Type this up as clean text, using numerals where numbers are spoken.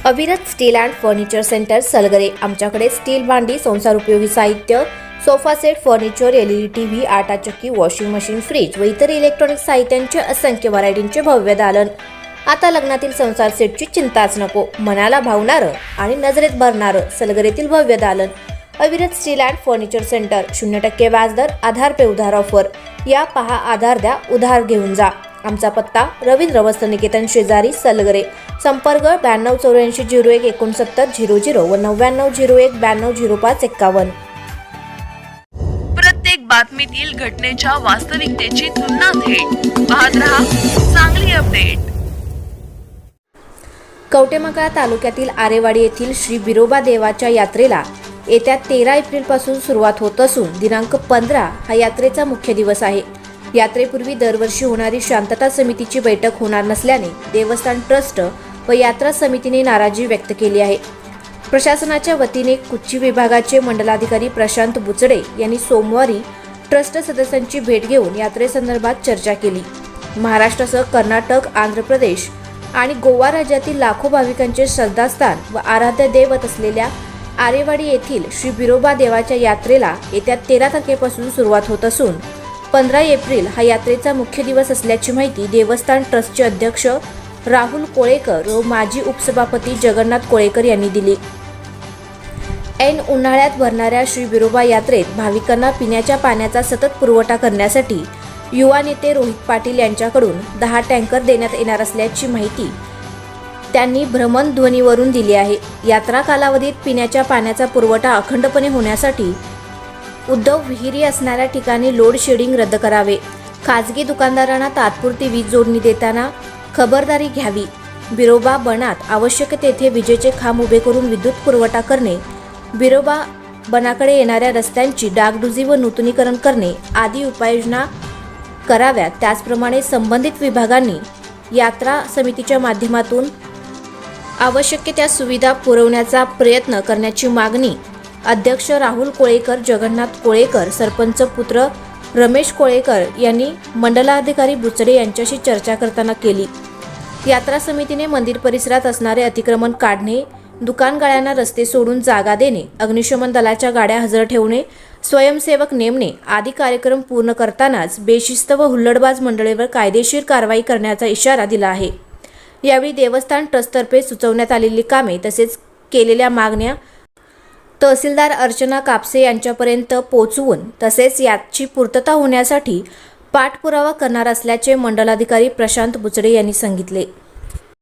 अविरत steel and furniture centre Salgare. आमच्याकडे steel भांडी, संसार उपयोगी साहित्य, sofa set, furniture, LED TV, आटा चक्की, वॉशिंग मशीन, फ्रीज व इतर इलेक्ट्रॉनिक साहित्यांचे असंख्य व्हरायटींचे भव्य दालन। आता लग्नातील संसार सेटची चिंताच नको, मनाला भावणारं आणि नजरेत भरणारं सलगरेतील भव्य दालन। अविरत स्टील अँड फर्निचर सेंटर, 0% व्याजदर, आधार पे उधार ऑफर। या पहा, आधार द्या, उधार घेऊन जा। आमचा पत्ता रवींद्र वस्त्र निकेतन शेजारी सलगरे। संपर्क 9284016900 व 9901920551। प्रत्येक बातमीतील घटनेच्या वास्तविकतेची तुलना थेट पाहत रहा चांगली अपडेट। कवटेमहाकाळ तालुक्यातील आरेवाडी येथील श्री बिरोबा देवाच्या यात्रेला येत्या 13 एप्रिलपासून सुरुवात होत असून दिनांक 15 हा यात्रेचा मुख्य दिवस आहे। यात्रेपूर्वी दरवर्षी होणारी शांतता समितीची बैठक होणार नसल्याने देवस्थान ट्रस्ट व यात्रा समितीने नाराजी व्यक्त केली आहे। प्रशासनाच्या वतीने कुच्ची विभागाचे मंडलाधिकारी प्रशांत बुचडे यांनी सोमवारी ट्रस्ट सदस्यांची भेट घेऊन यात्रेसंदर्भात चर्चा केली। महाराष्ट्रासह कर्नाटक, आंध्र प्रदेश आणि गोवा राज्यातील लाखो भाविकांचे श्रद्धास्थान व आराध्य दैवत असलेल्या आरेवाडी येथील श्री बिरोबा देवाच्या यात्रेला येत्या 13 तारखेपासून सुरुवात होत असून 15 एप्रिल हा यात्रेचा मुख्य दिवस असल्याची माहिती देवस्थान ट्रस्टचे अध्यक्ष राहुल कोळेकर व माजी उपसभापती जगन्नाथ कोळेकर यांनी दिली। ऐन उन्हाळ्यात भरणाऱ्या श्री बिरोबा यात्रेत भाविकांना पिण्याच्या पाण्याचा सतत पुरवठा करण्यासाठी युवा नेते रोहित पाटील यांच्याकडून 10 टँकर देण्यात येणार असल्याची माहिती त्यांनी भ्रमणध्वनीवरून दिली आहे। यात्रा कालावधीत पिण्याच्या पाण्याचा पुरवठा अखंडपणे होण्यासाठी उद्धव विहिरी असणाऱ्या ठिकाणी लोड शेडिंग रद्द करावे, खाजगी दुकानदारांना तात्पुरती वीज जोडणी देताना खबरदारी घ्यावी, बिरोबा बनात आवश्यक तेथे विजेचे खांब उभे करून विद्युत पुरवठा करणे, बिरोबा बनाकडे येणाऱ्या रस्त्यांची डागडुजी व नूतनीकरण करणे आदी उपाययोजना कराव्यात। त्याचप्रमाणे संबंधित विभागांनी यात्रा समितीच्या माध्यमातून आवश्यक त्या सुविधा पुरवण्याचा प्रयत्न करण्याची मागणी अध्यक्ष राहुल कोळेकर, जगन्नाथ कोळेकर, सरपंच पुत्र रमेश कोळेकर यांनी मंडलाधिकारी बुचडे यांच्याशी चर्चा करताना केली। यात्रा समितीने मंदिर परिसरात असणारे अतिक्रमण काढणे, दुकानगाळ्यांना रस्ते सोडून जागा देणे, अग्निशमन दलाच्या गाड्या हजर ठेवणे, स्वयंसेवक नेमणे आदी कार्यक्रम पूर्ण करतानाच बेशिस्त व हुल्लडबाज मंडळीवर कायदेशीर कारवाई करण्याचा इशारा दिला आहे। यावेळी देवस्थान ट्रस्टतर्फे सुचवण्यात आलेली कामे तसेच केलेल्या मागण्या तहसीलदार अर्चना कापसे यांच्यापर्यंत पोहोचवून तसेच याची पूर्तता होण्यासाठी पाठपुरावा करणार असल्याचे मंडलाधिकारी प्रशांत बुचडे यांनी सांगितले।